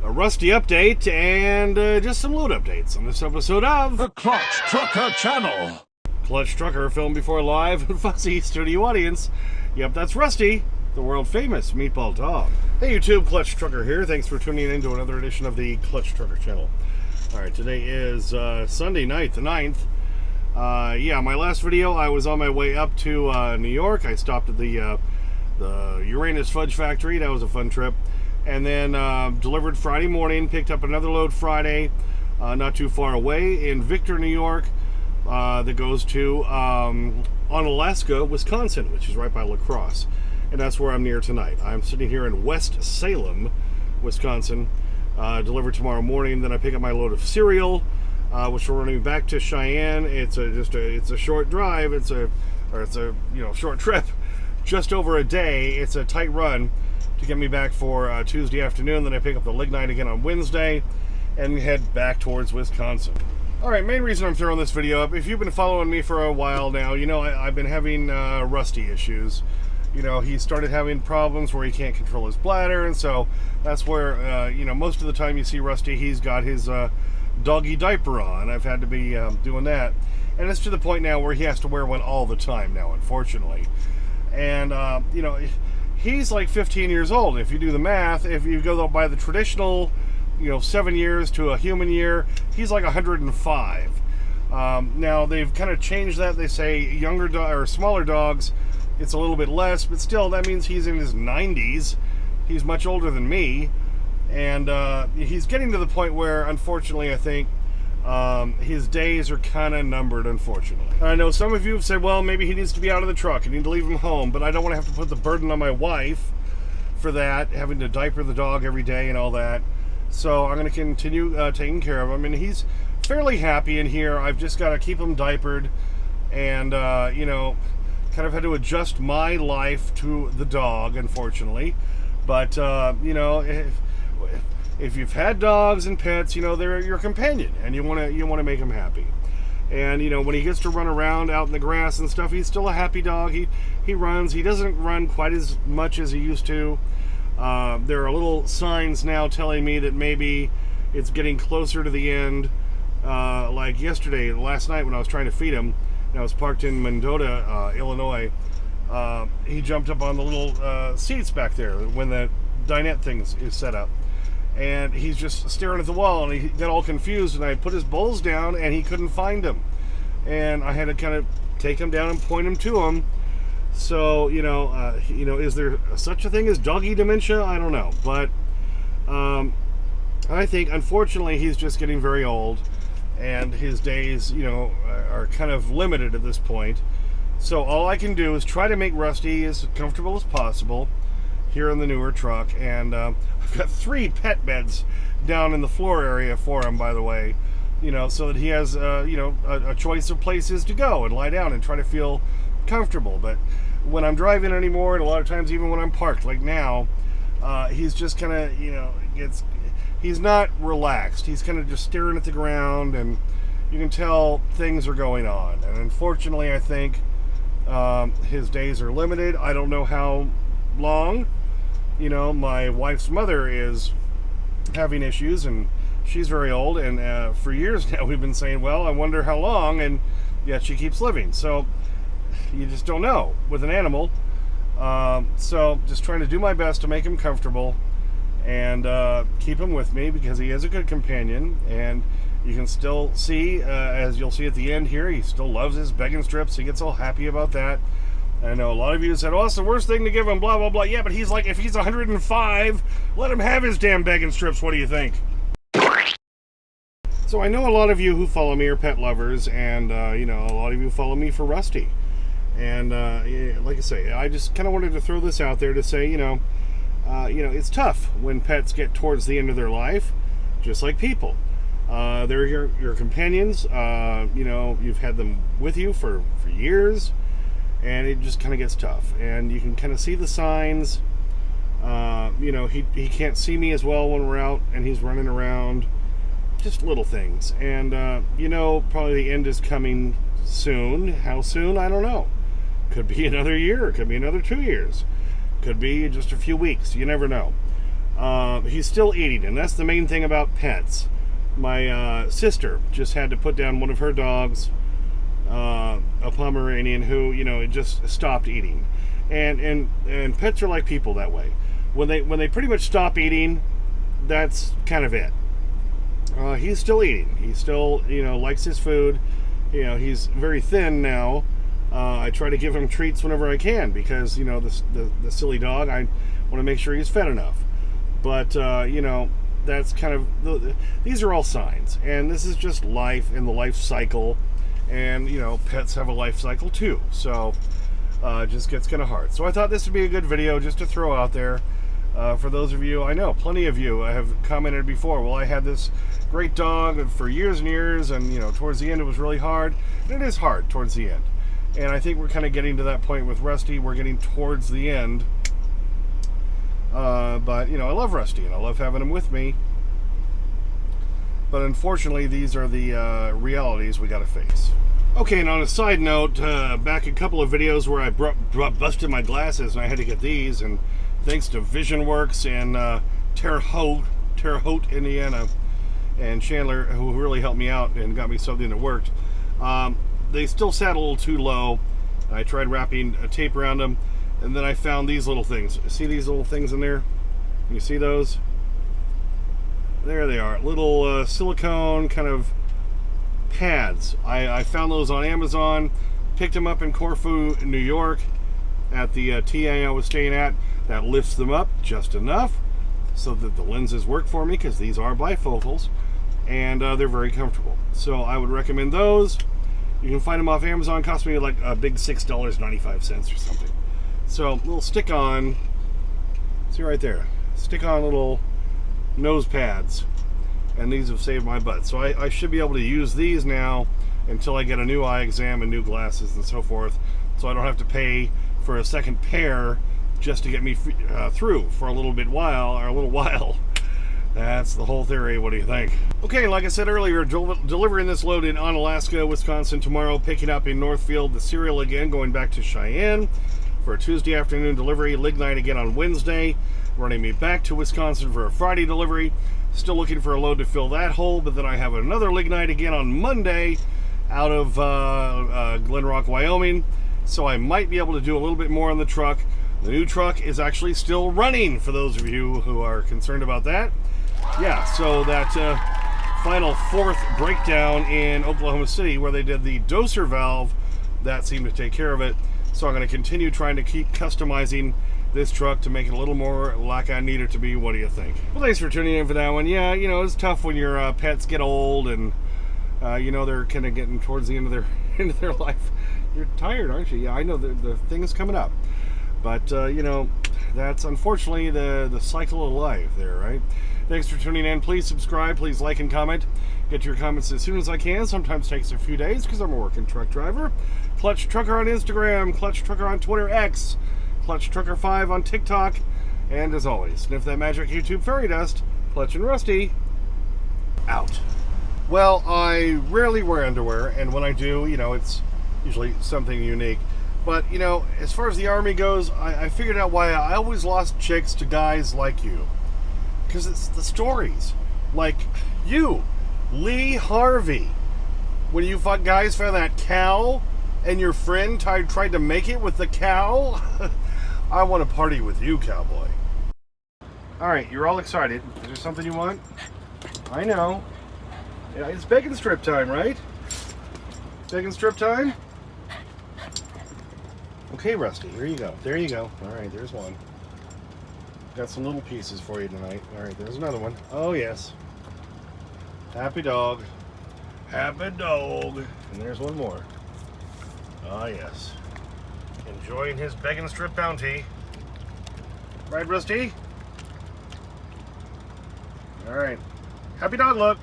a Rusty update and just some load updates on this episode of The Clutch Trucker Channel. Clutch Trucker, filmed before a live and fuzzy studio audience. Yep, that's Rusty, the world-famous meatball dog. Hey YouTube, Clutch Trucker here. Thanks for tuning in to another edition of the Clutch Trucker Channel. Alright, today is Sunday night, the 9th. Yeah, my last video, I was on my way up to New York. I stopped at the Uranus Fudge Factory. That was a fun trip. And then delivered Friday morning, picked up another load Friday, not too far away in Victor, New York, that goes to Onalaska, Wisconsin, which is right by La Crosse. And that's where I'm near tonight. I'm sitting here in West Salem, Wisconsin. Delivered tomorrow morning. Then I pick up my load of cereal, which we're running back to Cheyenne. It's a short drive. It's a short trip, just over a day. It's a tight run to get me back for Tuesday afternoon. Then I pick up the lignite again on Wednesday and head back towards Wisconsin. Alright, main reason I'm throwing this video up, if you've been following me for a while now, you know I've been having Rusty issues. You know, he started having problems where he can't control his bladder, and so that's where, most of the time you see Rusty, he's got his doggy diaper on. I've had to be doing that. And it's to the point now where he has to wear one all the time now, unfortunately. And, he's like 15 years old. If you do the math, if you go by the traditional, 7 years to a human year, he's like 105. Now, they've kind of changed that. They say younger or smaller dogs, it's a little bit less, but still, that means he's in his 90s. He's much older than me. And he's getting to the point where, unfortunately, I think his days are kind of numbered, unfortunately. I know some of you have said, well, maybe he needs to be out of the truck. I need to leave him home, but I don't want to have to put the burden on my wife for that, having to diaper the dog every day and all that. So I'm going to continue taking care of him, and he's fairly happy in here. I've just got to keep him diapered and, kind of had to adjust my life to the dog, unfortunately. But, if you've had dogs and pets, they're your companion, and you want to make them happy. And when he gets to run around out in the grass and stuff, he's still a happy dog. He runs. He doesn't run quite as much as he used to. There are little signs now telling me that maybe it's getting closer to the end. Like last night when I was trying to feed him, and I was parked in Mendota, Illinois. He jumped up on the little seats back there when the dinette thing is set up. And he's just staring at the wall, and he got all confused, and I put his bowls down, and he couldn't find them. And I had to kind of take him down and point him to him. So, is there such a thing as doggy dementia? I don't know. But I think, unfortunately, he's just getting very old, and his days, are kind of limited at this point. So all I can do is try to make Rusty as comfortable as possible here in the newer truck. And I've got 3 pet beds down in the floor area for him, by the way, so that he has, a choice of places to go and lie down and try to feel comfortable. But when I'm driving anymore, and a lot of times even when I'm parked, like now, he's just kind of, he's not relaxed. He's kind of just staring at the ground, and you can tell things are going on. And unfortunately, I think his days are limited. I don't know how long. My wife's mother is having issues, and she's very old, and for years now we've been saying, well, I wonder how long, and yet she keeps living. So you just don't know with an animal. So just trying to do my best to make him comfortable and keep him with me, because he is a good companion. And you can still see, as you'll see at the end here, he still loves his begging strips. He gets all happy about that. I know a lot of you said, oh, it's the worst thing to give him, blah, blah, blah. Yeah, but he's like, if he's 105, let him have his damn begging strips. What do you think? So I know a lot of you who follow me are pet lovers, and, a lot of you follow me for Rusty. And, like I say, I just kind of wanted to throw this out there to say, it's tough when pets get towards the end of their life, just like people. They're your companions. You've had them with you for years. And it just kind of gets tough, and you can kind of see the signs. He can't see me as well when we're out, and he's running around. Just little things, and probably the end is coming soon. How soon? I don't know. Could be another year. Could be another 2 years. Could be just a few weeks. You never know. he's still eating, and that's the main thing about pets. My sister just had to put down one of her dogs, a Pomeranian, who, you know, it just stopped eating. And pets are like people that way. When they pretty much stop eating, that's kind of it. He's still eating. He still, you know, likes his food. You know, he's very thin now. I try to give him treats whenever I can because, you know, the silly dog, I want to make sure he's fed enough. But, you know, that's kind of, these are all signs. And this is just life and the life cycle. And, you know, pets have a life cycle too. So, it just gets kind of hard. So I thought this would be a good video just to throw out there. For those of you, I know plenty of you have commented before, well, I had this great dog for years and years, and, you know, towards the end it was really hard. And it is hard towards the end. And I think we're kind of getting to that point with Rusty. We're getting towards the end. But, you know, I love Rusty, and I love having him with me. But unfortunately, these are the realities we got to face. Okay, and on a side note, back a couple of videos where I busted my glasses, and I had to get these, and thanks to VisionWorks and Terre Haute, Indiana, and Chandler, who really helped me out and got me something that worked. They still sat a little too low. I tried wrapping a tape around them, and then I found these little things. See these little things in there? Can you see those? There they are, little silicone kind of pads. I found those on Amazon, picked them up in Corfu, New York, at the TA I was staying at. That lifts them up just enough so that the lenses work for me, because these are bifocals, and they're very comfortable. So I would recommend those. You can find them off Amazon. Cost me like a big $6.95 or something. So little stick-on, see right there, stick-on little nose pads, and these have saved my butt. So I should be able to use these now until I get a new eye exam and new glasses and so forth, so I don't have to pay for a second pair just to get me through for a little while. That's the whole theory. What do you think? Okay, like I said earlier, delivering this load in Onalaska, Wisconsin tomorrow, picking up in Northfield the cereal again, going back to Cheyenne for a Tuesday afternoon delivery, lignite again on Wednesday, running me back to Wisconsin for a Friday delivery. Still looking for a load to fill that hole, but then I have another lignite again on Monday out of Glen Rock, Wyoming. So I might be able to do a little bit more on the truck. The new truck is actually still running, for those of you who are concerned about that. Yeah, so that final fourth breakdown in Oklahoma City where they did the doser valve, that seemed to take care of it. So I'm going to continue trying to keep customizing this truck to make it a little more like I need it to be. What do you think? Well, thanks for tuning in for that one. Yeah, you know, it's tough when your pets get old and, you know, they're kind of getting towards the end of their life. You're tired, aren't you? Yeah, I know the thing is coming up. But, you know, that's unfortunately the cycle of life there, right? Thanks for tuning in. Please subscribe. Please like and comment. Get your comments as soon as I can. Sometimes takes a few days because I'm a working truck driver. Clutch Trucker on Instagram. Clutch Trucker on Twitter X. Clutch Trucker 5 on TikTok. And as always, sniff that magic YouTube fairy dust. Clutch and Rusty, out. Well, I rarely wear underwear, and when I do, you know, it's usually something unique. But, you know, as far as the Army goes, I figured out why I always lost chicks to guys like you. Because it's the stories. Like you, Lee Harvey. When you guys found that cow and your friend tried to make it with the cow. I want to party with you, cowboy. Alright, you're all excited. Is there something you want? I know. Yeah, it's bacon strip time, right? Bacon strip time? Okay, Rusty, here you go. There you go. Alright, there's one. Got some little pieces for you tonight. Alright, there's another one. Oh, yes. Happy dog. Happy dog. And there's one more. Ah, yes. Enjoying his bacon strip bounty. Right, Rusty? Alright. Happy dog look.